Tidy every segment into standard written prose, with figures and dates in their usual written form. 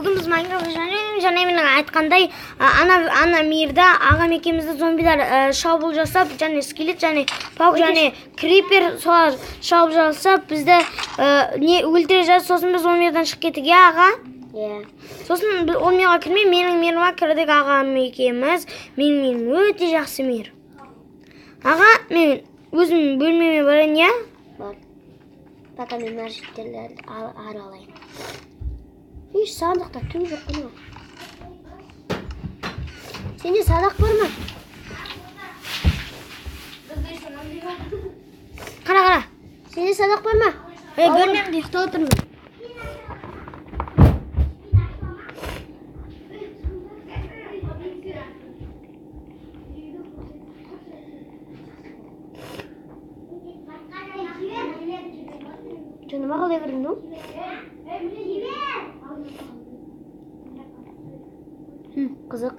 Бүгін біз Майнкрафт және менің айтқандай ана мирда ағам екеумізді зомбилар шабуыл жасап, және скелет, және паук, және крипер солар шабуыл жасап, бізді өлтіре жазып, сосын біз ол мирдан шығып кеттік, аға? Сосын ол мирға кірмей, менің миріме кірдік ағам екеуміз. Менің мирім өте жақсы мир. Аға, мен өзім бөлмеме барайын, я? Бар. Пока мен нәрсеттерді аралайын. Еш сандықта түк жоқ қана. Сенде садақ бар ма? Қара. Сенде садақ бар ма? Бөлмемде ұйықтап отырмын. Canıma қалай кірдің, ну? Қызық.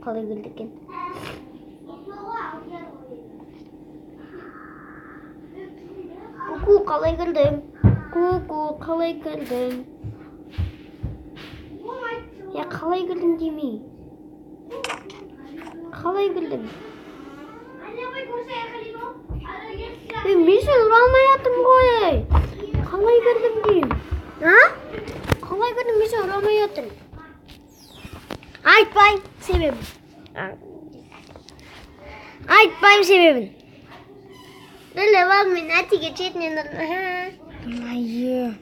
Қалай кірді екен? Ку-ку, қалай кірдің? Ку-ку, қалай кірдің? Я қалай кірдің демей. Қалай кірдің? Мен сен ұра алмай атым ғой. Қалай кірдің дейм. Қалай кірдің, мен сен ұра алмай атым. Айтпайым себебін. Айтпайым себебін. Дәлі бар мен әтеге четінен ұрды. Майы.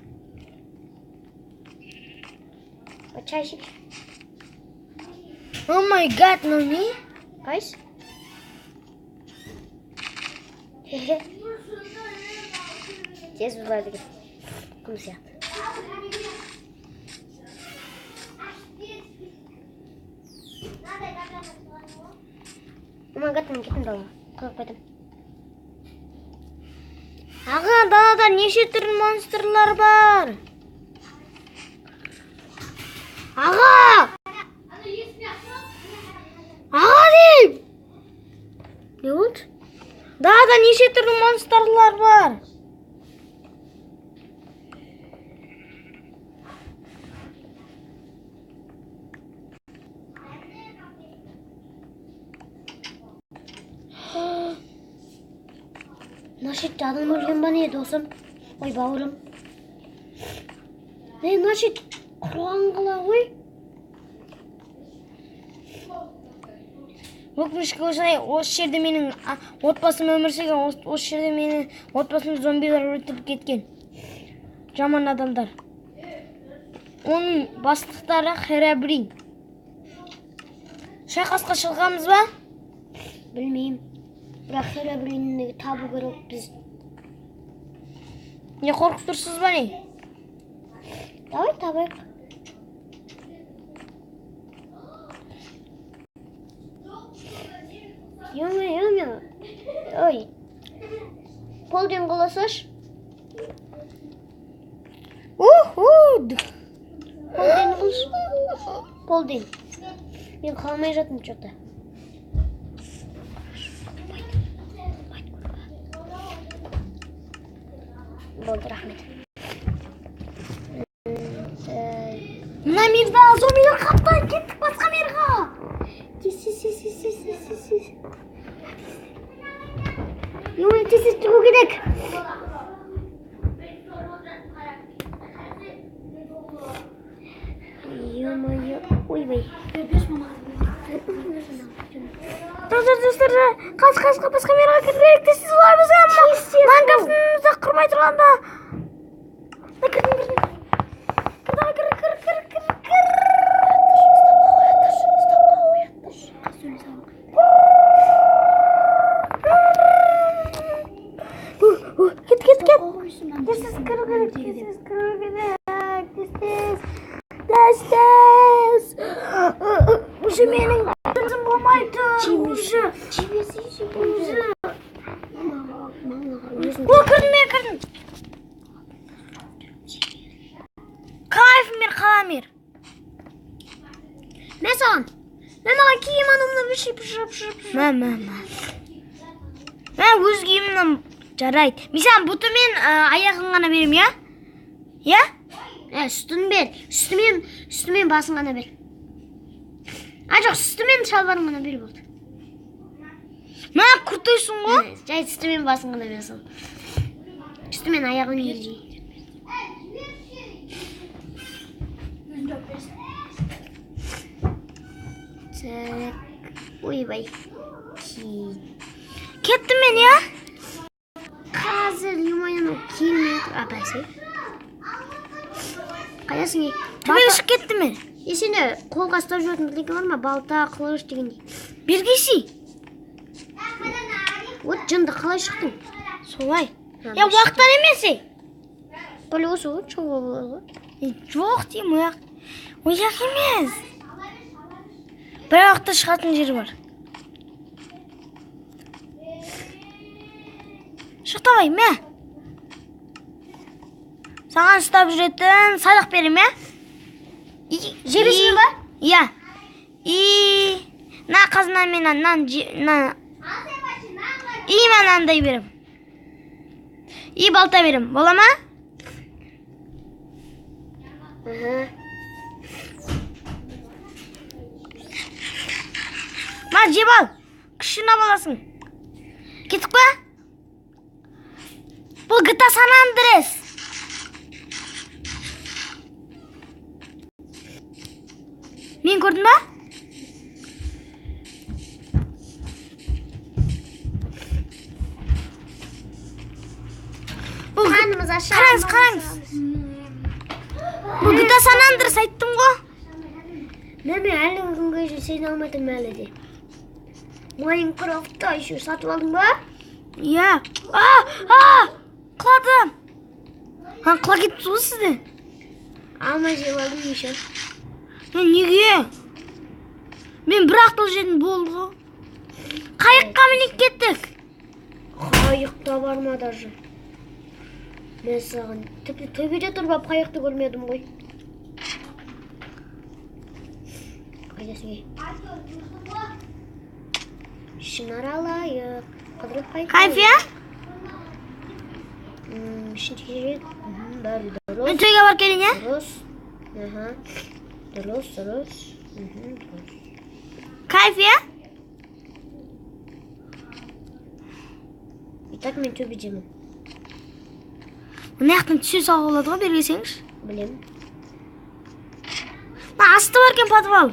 Чайшик. О май гад, ну не? Қайс? Тез бұлайды кет. Құм сияқты. Ома қаттым кеттім далаға. Қылып қайтым. Аға, далада неше түрін монстрлар бар? Аға! Аға дейм! Не болды? Далада неше түрін монстрлар бар? Мына шетте адам өлген ба не, досым? Ой, бауырым. Мына шет құрған қала ғой. Өкінішке осылай, осы жерде менің отбасым өмір сүрген, осы жерде менің отбасым зомбилар өлтіріп кеткен. Жаман адамдар. Оның бастықтары Херабрин. Шайқасқа шығамыз ба? Білмеймін. Бірақ Херабринді табу керек біз. Не қорқып тұрсыз ба не? Давай табайық. Ё-мо-ё-мо. Ой. Полден қоласаш? Ухуд! Полден қылш? Полден. Мен қалмай жатым что-то. Болды, рахмет. Мына мирда зомбилар қаптайды, кеттік басқа мирға. Тез. Ё-мо, тез шығу керек. Ё-мо-ё. Ойбай. Достар, қас басқа мирға кіргелік тез олар бізге. Майнкрафтымызда құрмай тұрғанда. Кір. Тез. Уже менің өзім болмайды. Уже. Кірдім. Кайф мир, қала-мир. Мен саған. Мен маған киім анымны пішіп. Мен өз киімнен жарайды. Мен саған бұты мен аяғын ғана берем, я? Я? Sütünü ber. Sütüмен басын ғана бер. Жоқ, sütüмен шалбарын ғана бер болды. Мә құртайсың ғой? Жай sütüмен басын ғана бер сол. Sütüмен аяғын елжей. Ойбай. Кеттім мен, я? Қазір юмайын келмей тұр. Апайсай. Қайдасың, Төбе ұшып кеттім мен. Сені қолға ұстап жүретін бірдеңе бар ма? Балта, қылыш дегендей. Бергейсей. Вот жынды қалай шықтың? Солай. Я уақыттан емесей. Бұл осы ғой, шоғы болады. Жоқ деймін, ояқ. Ояқ емес. Бір уақытта шығатын жері бар. Шықтабай, мә. Саған ұстап жүретін садақ берем, ә? Жебесің ба? Иә. На қазына мен нан мен андай берем. Балта берем. Бола ма? Ма, жеп ал. Күшін абаласың. Кеттік па? Бұл GTA San Andreas. Мен көрдің ба? Қараңыз. Бұл GTA San Andreas айттым ғой. Мен әлі күнге же сені алмайтын әлі де. Майнкрафтта еще сатып алдың ба? Иә. Құладым. Құла кетті ғой сізді. Алмай жеп алдым еще. Неге? Мен бірақ бұл жердің болды ғой. Қайыққа мініп кеттік. Қайықта бар ма даже? Мен саған төбеде тұрып қайықты көрмедім ғой. Қайдасың? Шынар алайық. Қыдырып қайық. Кайфия? Шын текерет. Бәрі дұрыс. Мен тойға бар келін, е? Дұрыс. Кайфия? Итак, мен төбедемін. Мұны яқтан түсе сауға болады ғой, бергесеңіз. Білем. Асты бар кен подвал.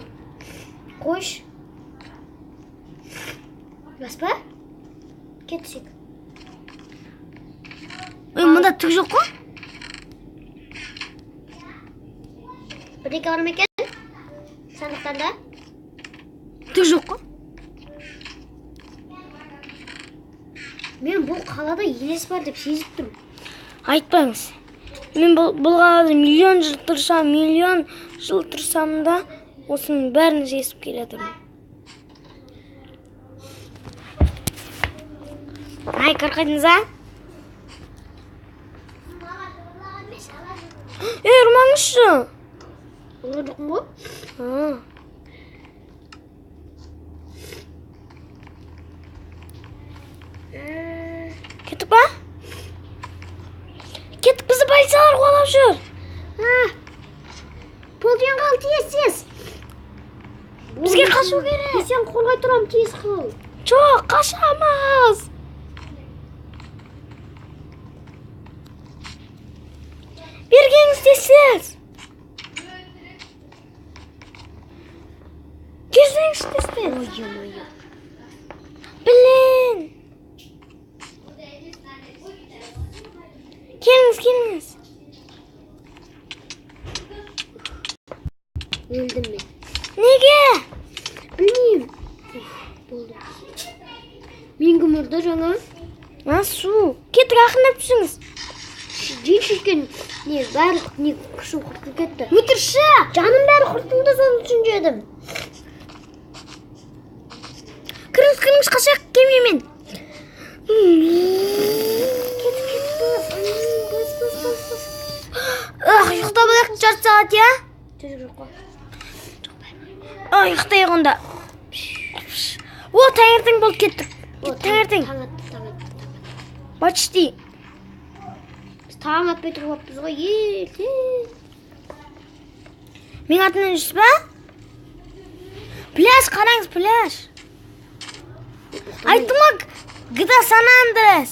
Қойш. Баспа? Кетсек. Мұнда түк жоқ қой? Бірдеке бар ма екен? Сандықтарда? Түк жоқ қой? Мен бұл қалада елес бар деп сезіп тұрмын. Айтпаңыз. Мен бұл қалада миллион жыл тұрсам да осының бәрін жесіп келедім. Ай, қырқайдыңыз, а? Ұрмаңызшы. Ұрдықмын ғой? Кеттік па? Кеттік, бізді полициялар қуалап жүр. Полден қал тез. Бізге қашу керек. Сен қорғай тұрам, тез қыл. Жоқ, қашамыз. Бергеңіз тез. Кездеңіз тез. Ой. Білін. Келіңіз. Өлдім мен. Неге? Білмеймін. Болды. Мен күмірді жаңа. Су. Кеттік, ақындап түсіңіз. Жен шешкен барлық күшім құртылып кетті. Өтірші. Жаным бәрі құртылды, соны үшін жедім. Кіріңіз, қашақ кемемен. Ұйықта болайық жарты сағат, я? Жоқ қой. Ұйықтайық онда. Таңертең болып кеттік. Таңертең. Таң Почти. Біз таң атпай тұрғаппыз ғой, ерте. Mening atimdan Yusuf'a? Plyaj qarangiz, plyaj. Aytdim-ku, GTA San Andreas.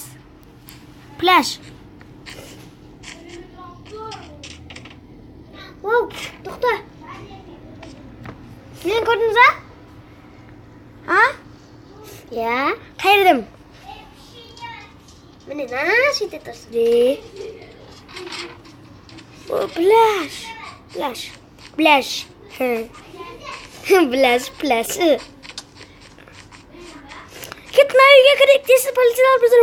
Plyaj. Wow, to'xta. Meni ko'rdingizmi? Ha? Ya. Qayerdim? Mana nasıl tursin? O plyaj. Plyaj. Plyaj. Plyaj, plyaj. Ketma uyga kirdik desa politsiyalar bizni